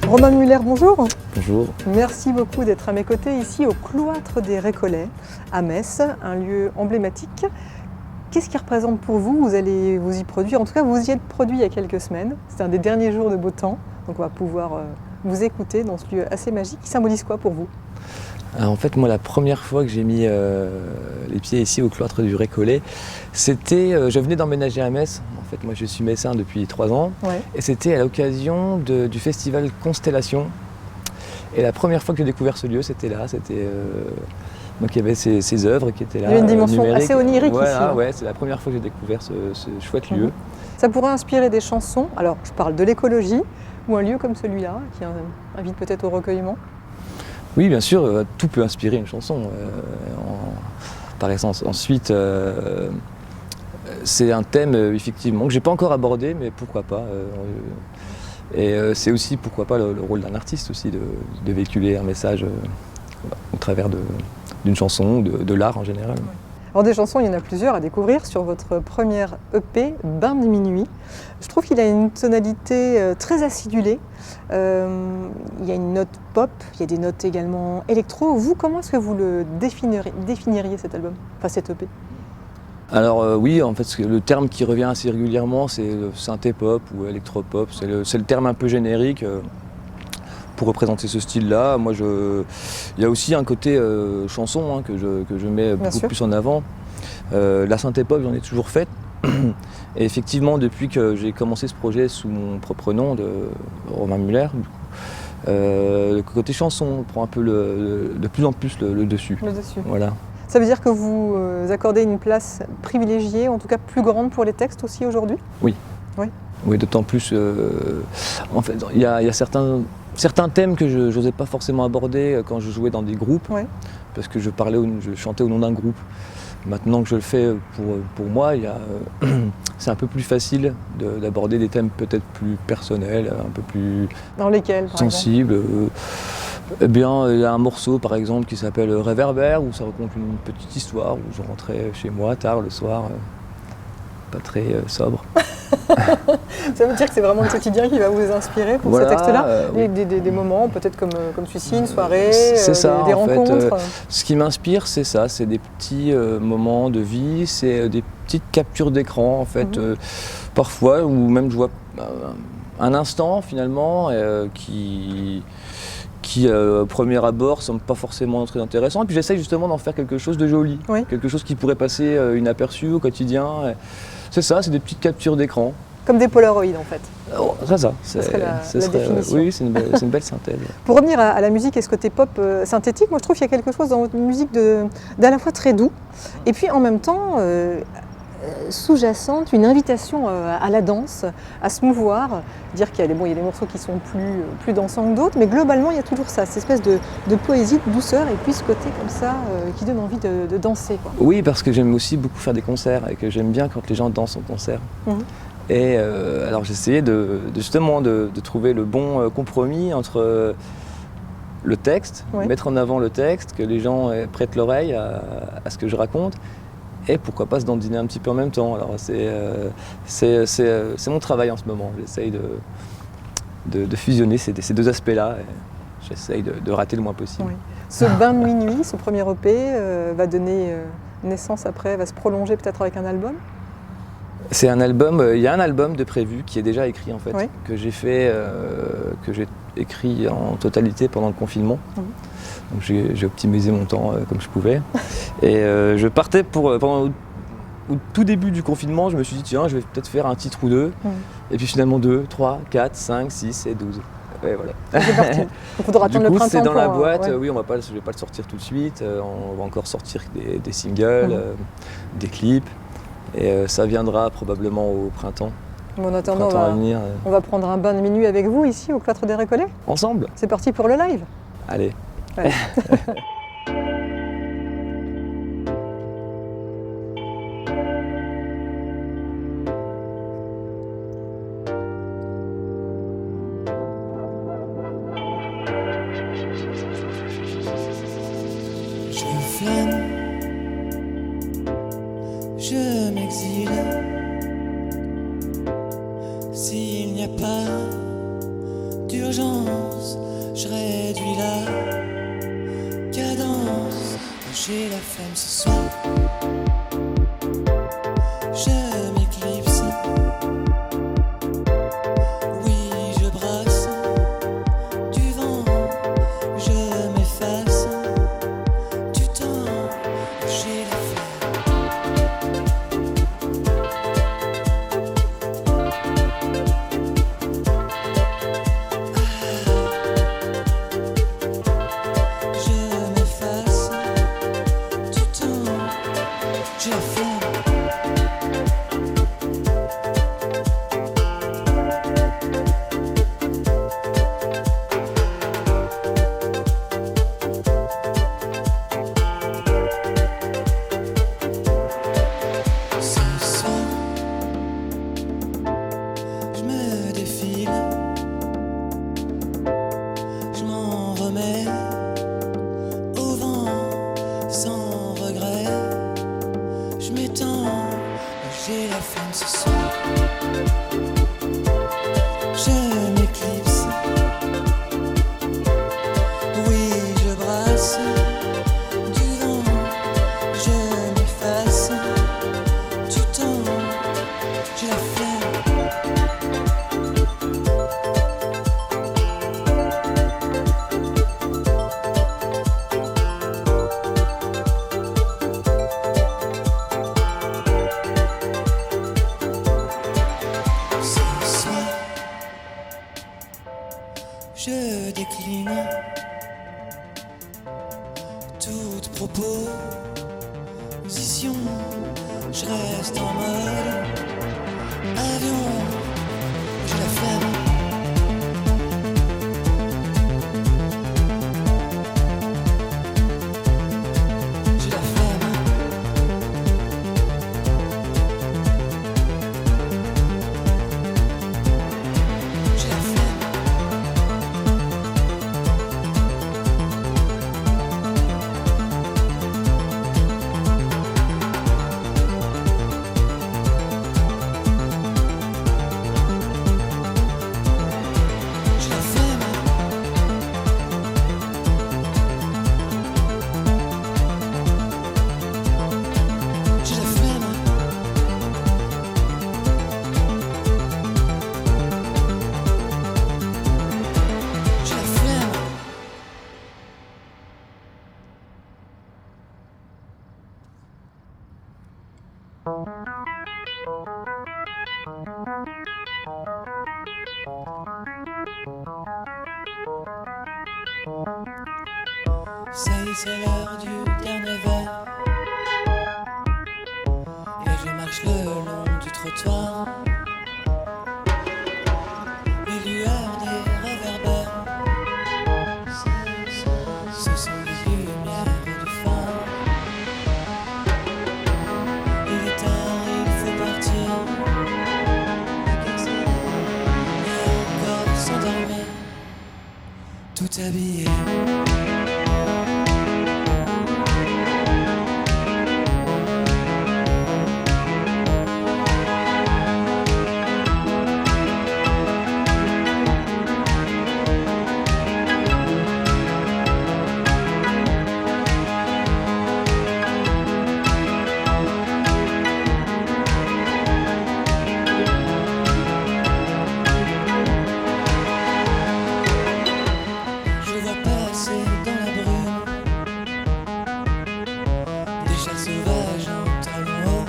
Romain Muller, bonjour. Bonjour. Merci beaucoup d'être à mes côtés ici au Cloître des Récollets à Metz, un lieu emblématique. Qu'est-ce qui représente pour vous? Vous allez vous y produire, en tout cas vous y êtes produit il y a quelques semaines. C'est un des derniers jours de beau temps, donc on va pouvoir vous écouter dans ce lieu assez magique. Qui symbolise quoi pour vous? Alors en fait, moi, la première fois que j'ai mis les pieds ici au Cloître du Récollet, c'était, je venais d'emménager à Metz. En fait, moi, je suis messin depuis 3 ans. Ouais. Et c'était à l'occasion du festival Constellation. Et la première fois que j'ai découvert ce lieu, c'était là. Donc il y avait ces œuvres qui étaient là. Il y a une dimension numériques. assez onirique voilà, ici. Hein. Ouais, c'est la première fois que j'ai découvert ce chouette lieu. Ça pourrait inspirer des chansons. Alors, je parle de l'écologie ou un lieu comme celui-là qui invite peut-être au recueillement. Oui, bien sûr, tout peut inspirer une chanson, par essence. Ensuite, c'est un thème, effectivement, que je n'ai pas encore abordé, mais pourquoi pas. Et c'est aussi, pourquoi pas, le rôle d'un artiste aussi, de véhiculer un message au travers d'une chanson, de l'art en général. Alors des chansons, il y en a plusieurs à découvrir sur votre première EP, Bain de minuit. Je trouve qu'il a une tonalité très acidulée. Il y a une note pop, il y a des notes également électro. Vous, comment est-ce que vous le définiriez cet album, enfin cet EP? Alors oui, en fait, le terme qui revient assez régulièrement, c'est synthé-pop ou électro-pop. C'est le terme un peu générique pour représenter ce style-là. Moi, il y a aussi un côté chanson que je mets beaucoup plus en avant. La synthé-pop, j'en ai toujours faite. Et effectivement, depuis que j'ai commencé ce projet sous mon propre nom de Romain Muller, le côté chanson prend un peu de plus en plus le dessus. Le dessus. Voilà. Ça veut dire que vous accordez une place privilégiée, en tout cas plus grande pour les textes aussi aujourd'hui? Oui. Oui. Oui, d'autant plus. En fait, il y a certains thèmes que je n'osais pas forcément aborder quand je jouais dans des groupes, parce que je chantais au nom d'un groupe. Maintenant que je le fais pour moi, c'est un peu plus facile d'aborder des thèmes peut-être plus personnels, un peu plus dans lesquels, sensibles. Eh bien, il y a un morceau par exemple qui s'appelle Réverbère, où ça raconte une petite histoire où je rentrais chez moi tard le soir, pas très sobre. Ça veut dire que c'est vraiment le quotidien qui va vous inspirer pour ces textes-là? Des moments peut-être comme celui-ci, une soirée, des rencontres? Ce qui m'inspire, c'est ça, c'est des petits moments de vie, c'est des petites captures d'écran en fait, parfois, ou même je vois un instant finalement qui au premier abord semble pas forcément très intéressant, et puis j'essaye justement d'en faire quelque chose de joli, quelque chose qui pourrait passer inaperçu au quotidien. C'est ça, c'est des petites captures d'écran. Comme des polaroïds en fait. C'est ça. Ce serait la définition. Oui, c'est une belle synthèse. Pour revenir à la musique et ce côté pop synthétique, moi je trouve qu'il y a quelque chose dans votre musique d'à la fois très doux, et puis en même temps sous-jacente, une invitation à la danse, à se mouvoir, dire qu'il y a des morceaux qui sont plus dansants que d'autres, mais globalement il y a toujours ça, cette espèce de poésie, de douceur, et puis ce côté comme ça qui donne envie de danser. Quoi. Oui, parce que j'aime aussi beaucoup faire des concerts, et que j'aime bien quand les gens dansent en concert. Et alors j'essayais justement de trouver le bon compromis entre le texte, mettre en avant le texte, que les gens prêtent l'oreille à ce que je raconte, et pourquoi pas se dandiner un petit peu en même temps. Alors c'est mon travail en ce moment. J'essaye de fusionner ces deux aspects-là. J'essaye de rater le moins possible. Oui. Ce Bain de minuit, ce premier EP, va donner naissance après, va se prolonger peut-être avec un album? C'est un album, il y a un album de prévu qui est déjà écrit en fait, que j'ai fait, que j'ai écrit en totalité pendant le confinement. Donc j'ai optimisé mon temps comme je pouvais. Et je partais pendant au tout début du confinement, je me suis dit tiens, je vais peut-être faire un titre ou deux. Et puis finalement 2, 3, 4, 5, 6 et 12. Et voilà. C'est parti. Donc il faudra attendre le printemps. C'est dans la boîte, oui, je ne vais pas le sortir tout de suite. On va encore sortir des singles, des clips. Et ça viendra probablement au printemps. En attendant, on va prendre un bain de minuit avec vous ici au Cloître des Récollets. Ensemble. C'est parti pour le live. Allez. Je flâne, je m'exile. S'il n'y a pas d'urgence, je réduis la cadence. J'ai la flemme ce soir. Je m'éclipse. Oui, je brasse du vent. Je m'efface du temps. J'ai la je m'efface du temps. J'ai la flemme. Ce soir, je me défile. Je m'en remets au vent sans regret. Je m'étends, j'ai la flemme ce soir. Je m'éclipse. Oui, je brasse du vent. Je m'efface du temps. J'ai la flemme. Ce soir, je décline toute proposition. Je reste en mode avion. J'ai la flemme. J'ai la flemme. J'ai la flemme. J'ai la flemme. J'ai la flemme. J'ai la flemme. Ça y est, c'est l'heure du dernier verre. Et je marche le long du trottoir. Les lueurs des réverbères. Ce sont les lumières du phare. Il est tard, il faut partir. Et encore s'endormir, tout habillé. Je vois passer dans la brume des chats sauvages en talons hauts.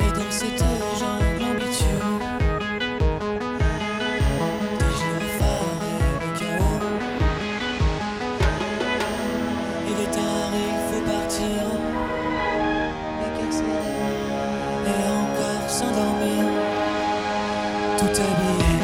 Et dans cette jungle en bitume, des gyrophares et le chaos. Il est tard, il faut partir. Et encore s'endormir, tout habillé.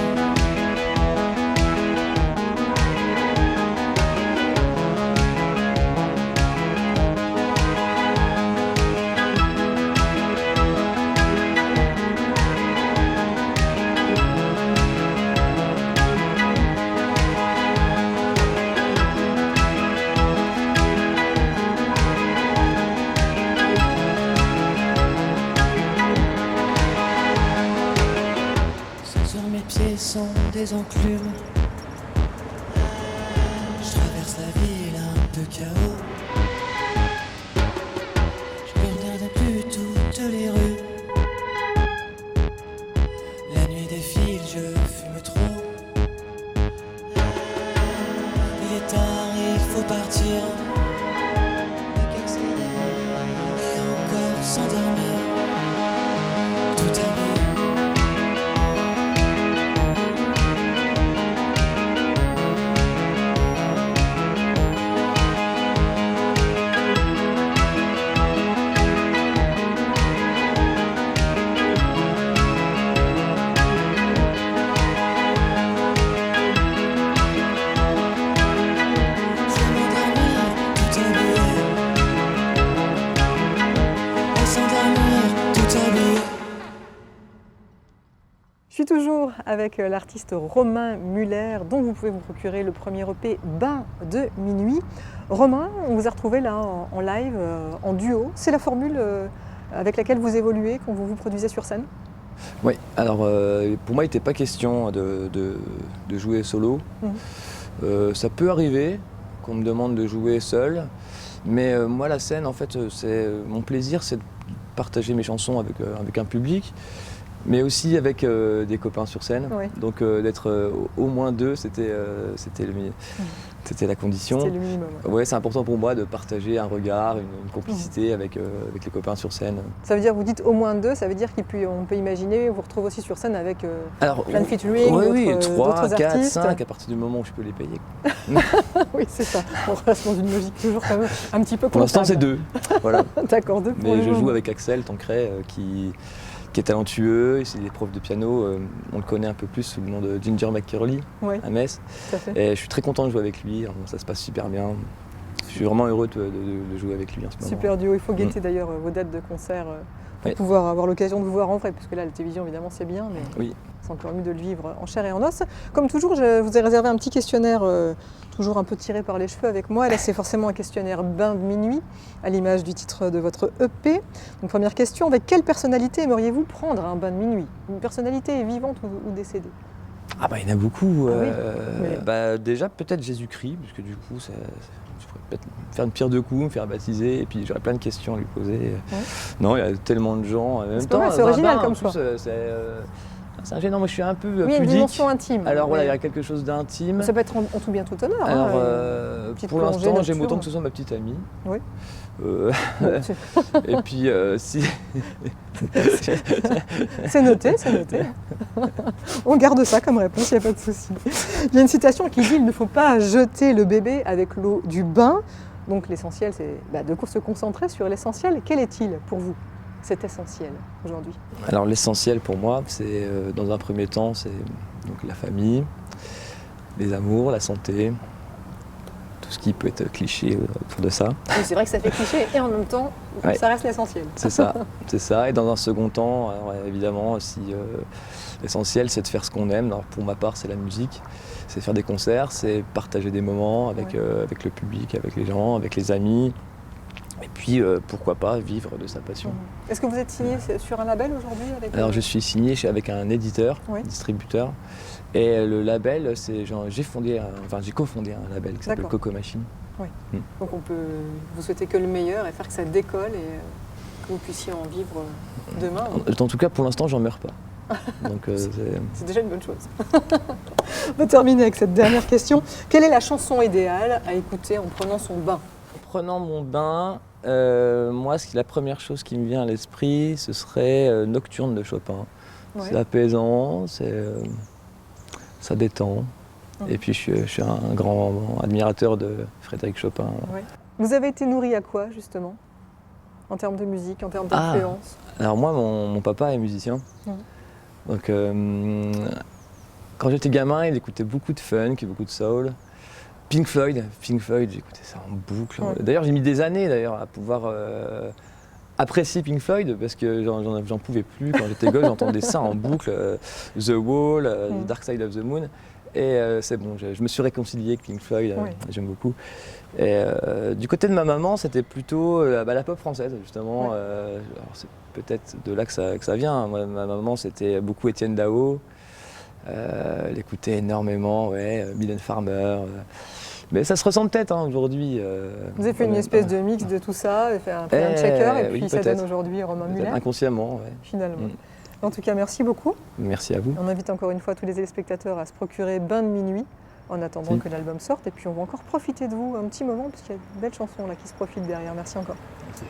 Sans dormir les enclumes. Je traverse la ville, un peu chaos. Je ne regarde plus toutes les rues. La nuit défile, je fume trop. Il est tard, il faut partir. Et encore s'endormir. Tout à l'heure. Je suis toujours avec l'artiste Romain Muller, dont vous pouvez vous procurer le premier EP Bain de minuit. Romain, on vous a retrouvé là en live, en duo. C'est la formule avec laquelle vous évoluez quand vous vous produisez sur scène? Oui, alors pour moi, il n'était pas question de jouer solo. Ça peut arriver qu'on me demande de jouer seul, mais moi, la scène, en fait, mon plaisir, c'est de partager mes chansons avec un public, mais aussi avec des copains sur scène. Oui. Donc d'être au moins deux, c'était la condition. C'était le minimum. Ouais, c'est important pour moi de partager un regard, une complicité avec les copains sur scène. Ça veut dire, vous dites au moins deux, ça veut dire qu'on peut imaginer, vous retrouvez aussi sur scène avec Alors, plein de featuring, oui, d'autres 3, 4, artistes. 5, à partir du moment où je peux les payer. Oui, c'est ça. On reste dans une logique toujours quand même un petit peu Pour l'instant, c'est comptable. 2. Voilà. D'accord, 2 pour Mais le je moment. joue avec Axel Tancret qui est talentueux, c'est des profs de piano, on le connaît un peu plus sous le nom de Ginger McCurley Oui, à Metz. tout à fait. Et je suis très content de jouer avec lui, ça se passe super bien. Je suis vraiment heureux de jouer avec lui en ce moment. Super duo. Il faut guetter d'ailleurs vos dates de concert pour Oui. pouvoir avoir l'occasion de vous voir en vrai, puisque là, la télévision, évidemment, c'est bien, mais Oui. c'est encore mieux de le vivre en chair et en os. Comme toujours, je vous ai réservé un petit questionnaire, toujours un peu tiré par les cheveux avec moi. Là, c'est forcément un questionnaire bain de minuit, à l'image du titre de votre EP. Donc, première question, avec quelle personnalité aimeriez-vous prendre un bain de minuit? Une personnalité vivante ou décédée? Ah bah il y en a beaucoup. Ah oui, mais- Bah, déjà peut-être Jésus-Christ, parce que du coup je pourrais peut-être faire une pierre deux coups, me faire baptiser, et puis j'aurais plein de questions à lui poser. Non, il y a tellement de gens. En même C'est pas temps, mal, c'est dans un original bar, comme en choix. plus, c'est un gênant, moi je suis un peu Oui, il y a une pudique. dimension intime. Alors voilà, il y mais a quelque chose d'intime. ça peut être en tout bien, tout honneur. hein, Alors petite pour plongée l'instant, j'aime nocturne. autant que ce soit ma petite amie. Oui. Euh, Bon, c'est- et puis si. C'est noté, c'est noté. On garde ça comme réponse, il n'y a pas de souci. Il y a une citation qui dit « Il ne faut pas jeter le bébé avec l'eau du bain ». Donc l'essentiel, c'est de se concentrer sur l'essentiel. Quel est-il pour vous, cet essentiel, aujourd'hui? Alors l'essentiel pour moi, c'est dans un premier temps, c'est donc la famille, les amours, la santé, tout ce qui peut être cliché autour de ça. Oui, c'est vrai que ça fait cliché et en même temps, Ouais. ça reste l'essentiel. C'est ça, c'est ça. Et dans un second temps, alors, évidemment, aussi, l'essentiel, c'est de faire ce qu'on aime. Alors, pour ma part, c'est la musique, c'est faire des concerts, c'est partager des moments avec, Ouais. avec le public, avec les gens, avec les amis. Et puis, pourquoi pas, vivre de sa passion. Est-ce que vous êtes signé sur un label aujourd'hui avec Alors, je suis signé avec un éditeur, Oui. distributeur. Et le label, j'ai cofondé un label qui s'appelle D'accord. Coco Machine. Donc on peut vous souhaiter que le meilleur et faire que ça décolle et que vous puissiez en vivre demain. En tout cas, pour l'instant, j'en meurs pas. Donc, C'est déjà une bonne chose. On va terminer avec cette dernière question. Quelle est la chanson idéale à écouter en prenant son bain? En prenant mon bain, moi, la première chose qui me vient à l'esprit, ce serait Nocturne de Chopin. Ouais. C'est apaisant, ça détend. Et puis, je suis un grand admirateur de Frédéric Chopin. Ouais. Vous avez été nourri à quoi, justement? En termes de musique, en termes Ah. d'influence? Alors moi, mon papa est musicien. Mhm. Donc, quand j'étais gamin, il écoutait beaucoup de funk, beaucoup de soul. Pink Floyd, j'écoutais ça en boucle. Ouais. D'ailleurs, j'ai mis des années à pouvoir apprécier Pink Floyd parce que j'en pouvais plus. Quand j'étais gosse, j'entendais ça en boucle. The Wall, The Dark Side of the Moon. Et c'est bon, je me suis réconcilié avec Pink Floyd, Ouais. j'aime beaucoup. Et du côté de ma maman, c'était plutôt la pop française, justement. Ouais. Alors c'est peut-être de là que ça vient. Moi, ma maman, c'était beaucoup Étienne Dao. L'écouter énormément, ouais, Mylène Farmer. Mais ça se ressent peut-être aujourd'hui. Vous avez fait une espèce de mix de tout ça, et fait un checker, et puis oui, ça donne peut-être. aujourd'hui Romain Muller, Inconsciemment, ouais. finalement. En tout cas, merci beaucoup. Merci à vous. On invite encore une fois tous les téléspectateurs à se procurer Bain de minuit en attendant que l'album sorte. Et puis on va encore profiter de vous un petit moment, parce qu'il y a de belles chansons là qui se profitent derrière. Merci encore. Merci.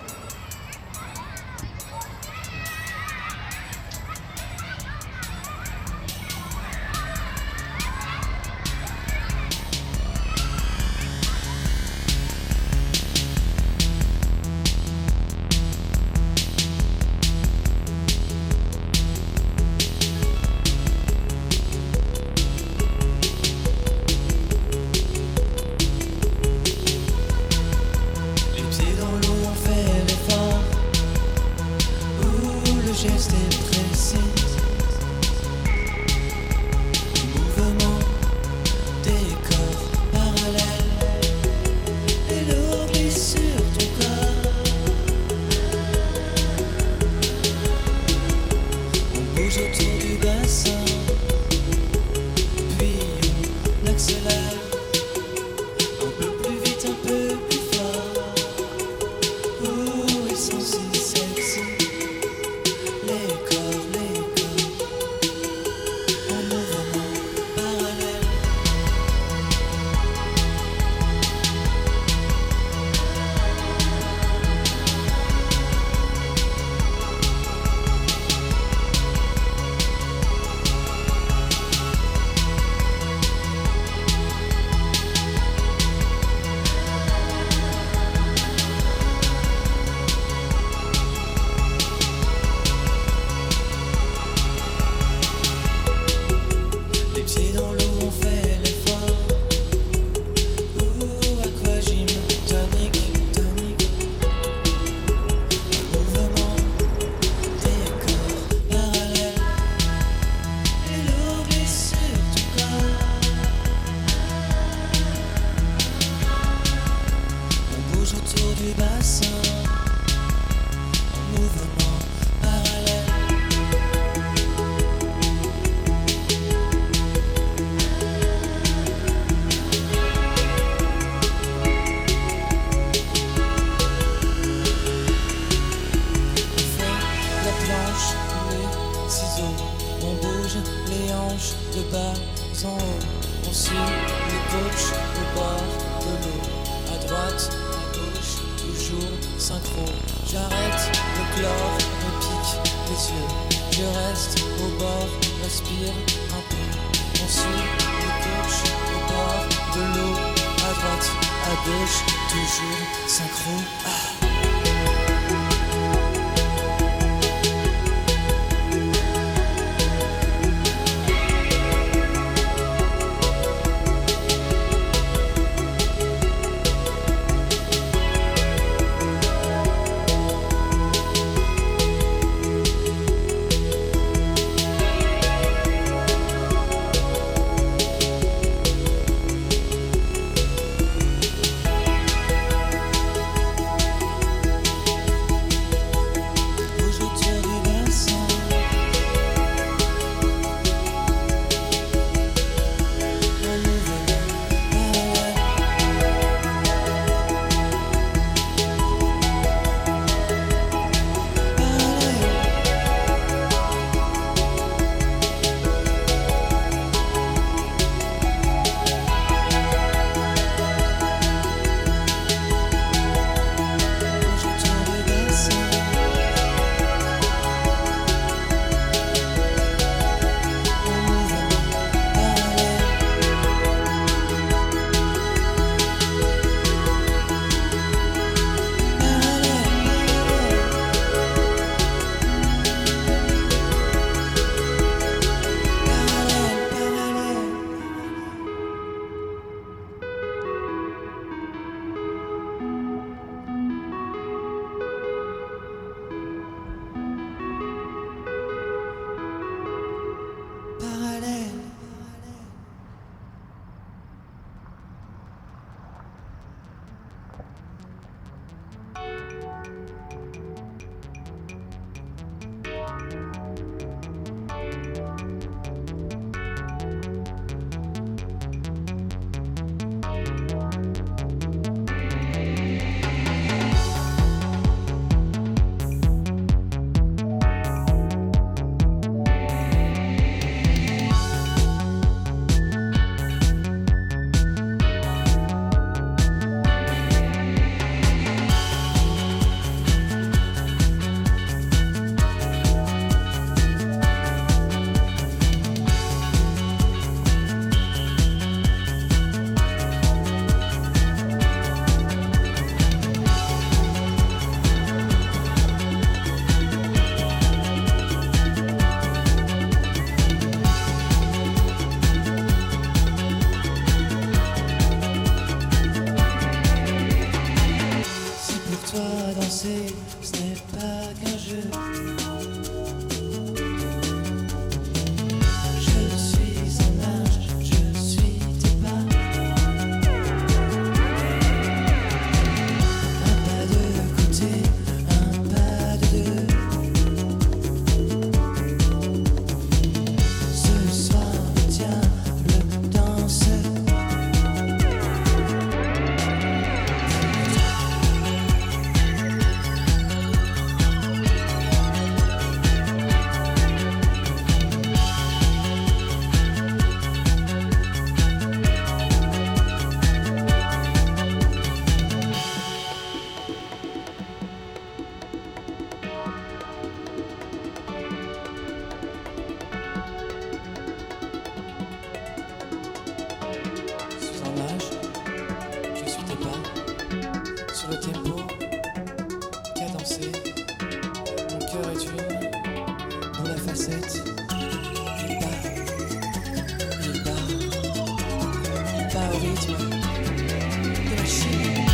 Avancer, ce n'est pas qu'un jeu. Je suis en marche, je suis tes pas. Un pas de côté, un pas de deux. Ce soir, tiens, le danse. Sous un âge, je suis tes pas. Sur le tempo, cadencé. Mon cœur est une boule à facettes. Il bat, il bat, il bat au rythme de la chine.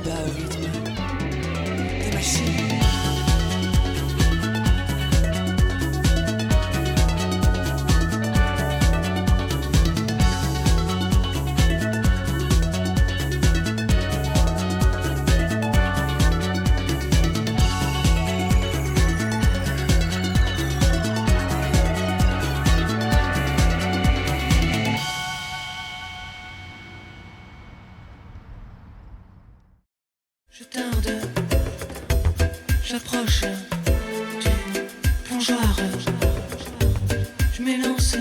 Au rythme des machines. Je tarde, j'approche du plongeoir. Je m'élance,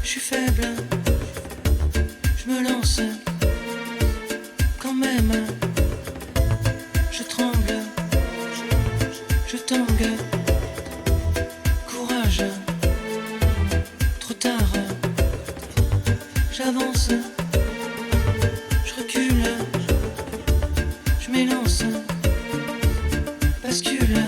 je suis faible, je me lance. Quand même, je tremble, je tangue. Courage, trop tard, j'avance, je recule. Je m'élance, bascule.